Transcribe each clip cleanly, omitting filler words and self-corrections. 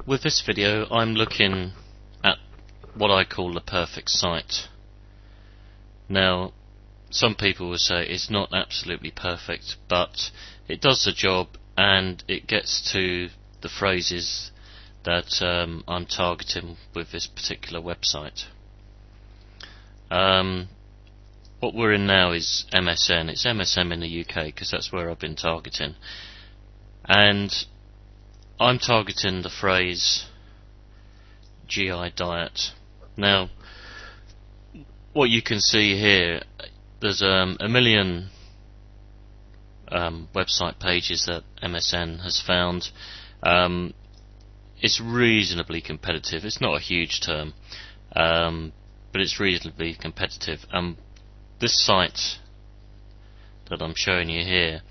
With this video I'm looking at what I call the perfect site. Now some people will say it's not absolutely perfect, but it does the job and it gets to the phrases that I'm targeting with this particular website. What we're in now is MSN. It's MSN in the UK because that's where I've been targeting, and I'm targeting the phrase GI diet. Now what you can see here, there's a million website pages that MSN has found. It's reasonably competitive. It's not a huge term, but it's reasonably competitive. This site that I'm showing you here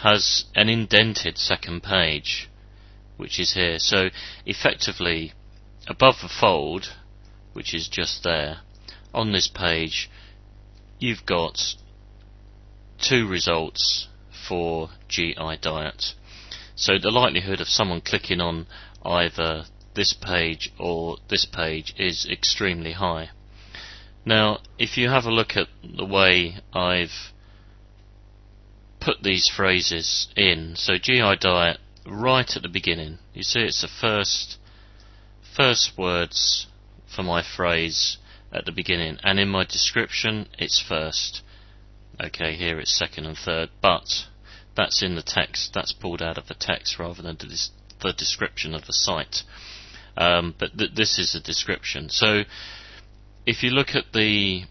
has an indented second page, which is here. So effectively, above the fold, which is just there, on this page you've got two results for GI diet. So the likelihood of someone clicking on either this page or this page is extremely high. Now if you have a look at the way I've put these phrases in, so GI diet right at the beginning, you see it's the first words for my phrase at the beginning, and in my description it's first. Okay, here it's second and third, but that's in the text, that's pulled out of the text rather than the description of the site. But this is the description. So if you look at the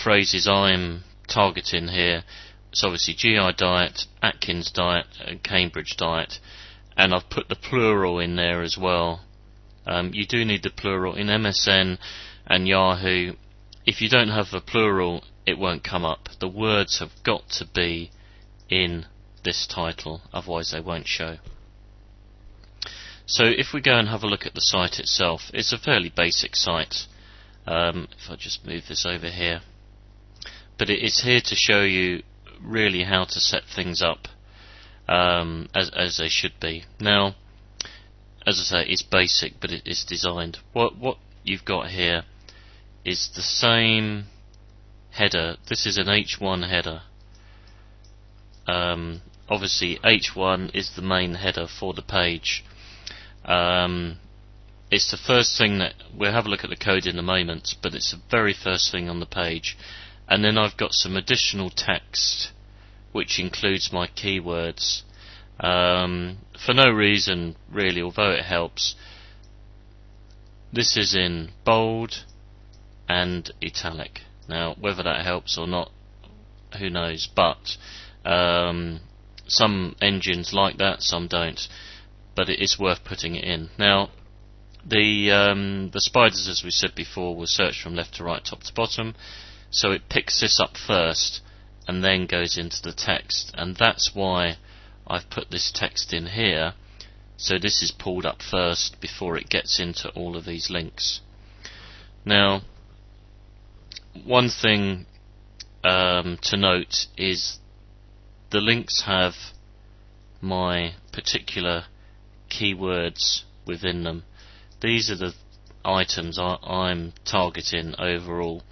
phrases I'm targeting here, it's obviously GI diet, Atkins diet and Cambridge diet, and I've put the plural in there as well. You do need the plural in MSN and Yahoo. If you don't have the plural, it won't come up. The words have got to be in this title, otherwise they won't show. So if we go and have a look at the site itself, it's a fairly basic site. If I just move this over here, but it's here to show you really how to set things up as they should be. Now, as I say, it's basic, but it is designed. What you've got here is the same header. This is an H1 header. Obviously H1 is the main header for the page. It's the first thing that we'll have a look at the code in a moment, but it's the very first thing on the page. And then I've got some additional text which includes my keywords for no reason really, although it helps. This is in bold and italic. Now whether that helps or not, who knows, but some engines like that, some don't, but it is worth putting it in. Now the spiders, as we said before, will search from left to right, top to bottom, so it picks this up first and then goes into the text, and that's why I've put this text in here, so this is pulled up first before it gets into all of these links. Now one thing to note is the links have my particular keywords within them. These are the items I'm targeting overall,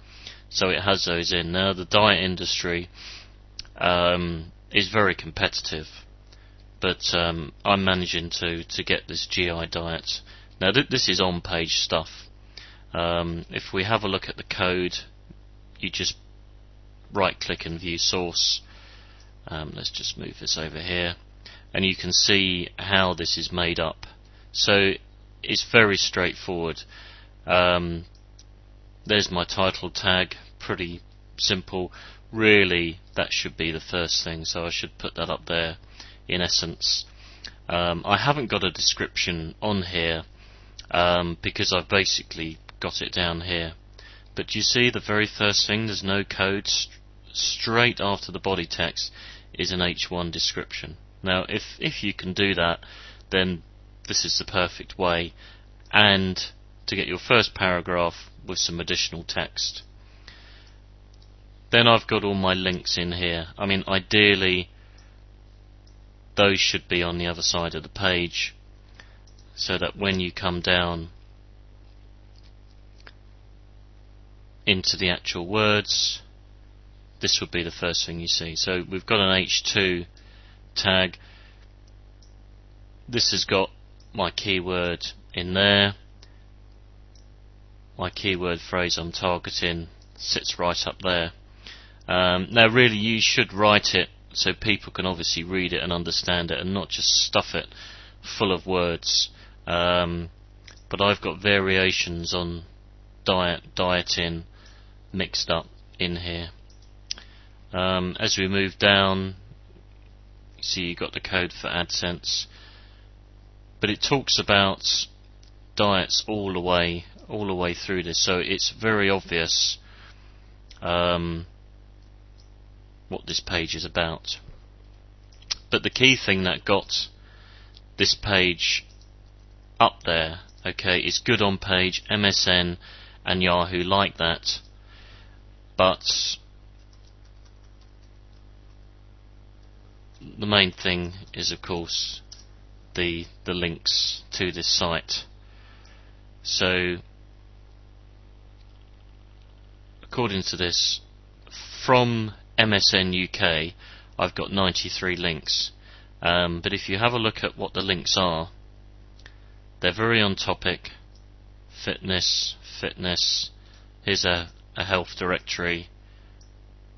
so it has those in. Now the diet industry is very competitive, but I'm managing to get this GI diet. Now this is on page stuff. If we have a look at the code, you just right click and view source. Let's just move this over here, and you can see how this is made up. So it's very straightforward. There's my title tag, pretty simple. Really, that should be the first thing, so I should put that up there in essence. I haven't got a description on here because I've basically got it down here. But you see the very first thing, there's no code. Straight after the body text is an H1 description. Now if you can do that, then this is the perfect way, and to get your first paragraph with some additional text. Then I've got all my links in here. I mean, ideally those should be on the other side of the page. so that when you come down into the actual words, this would be the first thing you see. So we've got an H2 tag. This has got my keyword in there. My keyword phrase I'm targeting sits right up there. Now really you should write it so people can obviously read it and understand it, and not just stuff it full of words. But I've got variations on dieting mixed up in here. As we move down, you see you've got the code for AdSense, but it talks about diets all the way through this, so it's very obvious what this page is about. But the key thing that got this page up there, okay, is good on page, MSN and Yahoo like that, but the main thing is of course the links to this site. So according to this, from MSN UK I've got 93 links, but if you have a look at what the links are, they're very on topic. Fitness, here's a health directory,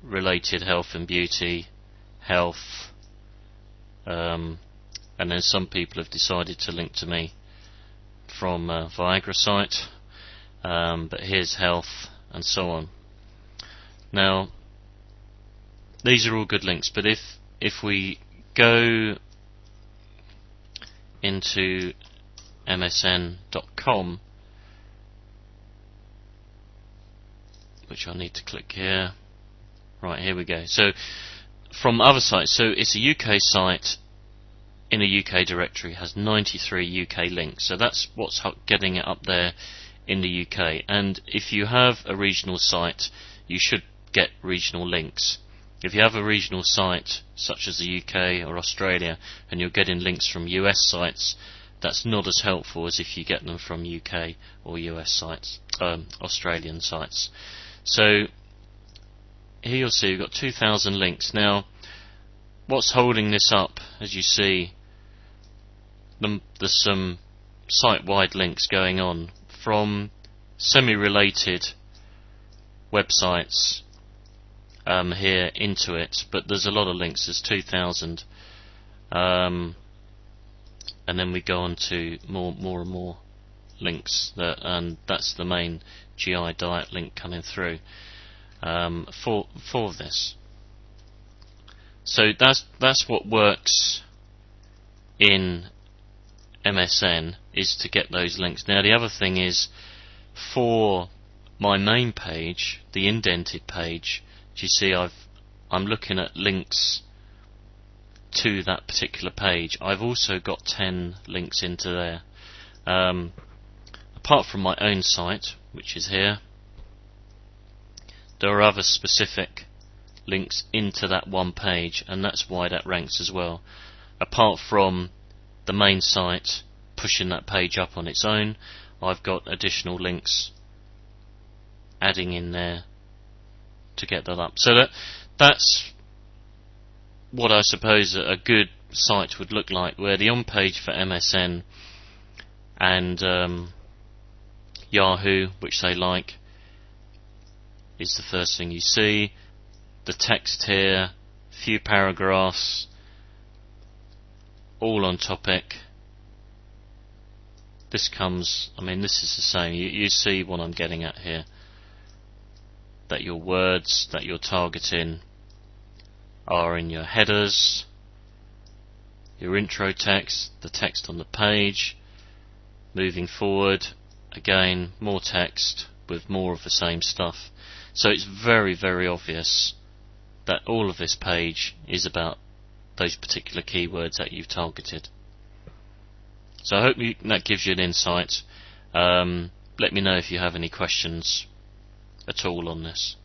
related health and beauty, health, and then some people have decided to link to me from Viagra site, but here's health and so on. Now these are all good links, but if we go into msn.com, which I need to click here, right, here we go. So from other sites, so it's a UK site in a UK directory, has 93 UK links, so that's what's getting it up there in the UK. And if you have a regional site, you should get regional links. If you have a regional site such as the UK or Australia and you're getting links from US sites, that's not as helpful as if you get them from UK or US sites, Australian sites. So here you'll see we've got 2,000 links. Now what's holding this up, as you see, there's some site-wide links going on from semi-related websites here into it, but there's a lot of links. There's 2,000, and then we go on to more and more links, and that's the main GI diet link coming through for this. So that's what works in MSN, is to get those links. Now the other thing is, for my main page, the indented page, you see I'm looking at links to that particular page. I've also got 10 links into there. Apart from my own site, which is here, there are other specific links into that one page, and that's why that ranks as well. Apart from the main site pushing that page up on its own, I've got additional links adding in there to get that up. So that's what I suppose a good site would look like, where the on page for MSN and Yahoo, which they like, is the first thing you see. The text here, few paragraphs, all on topic. This comes, I mean, this is the same. You see what I'm getting at here, that your words that you're targeting are in your headers, your intro text, the text on the page. Moving forward, again, more text with more of the same stuff. So it's very, very obvious that all of this page is about those particular keywords that you've targeted. So I hope that gives you an insight. Let me know if you have any questions at all on this.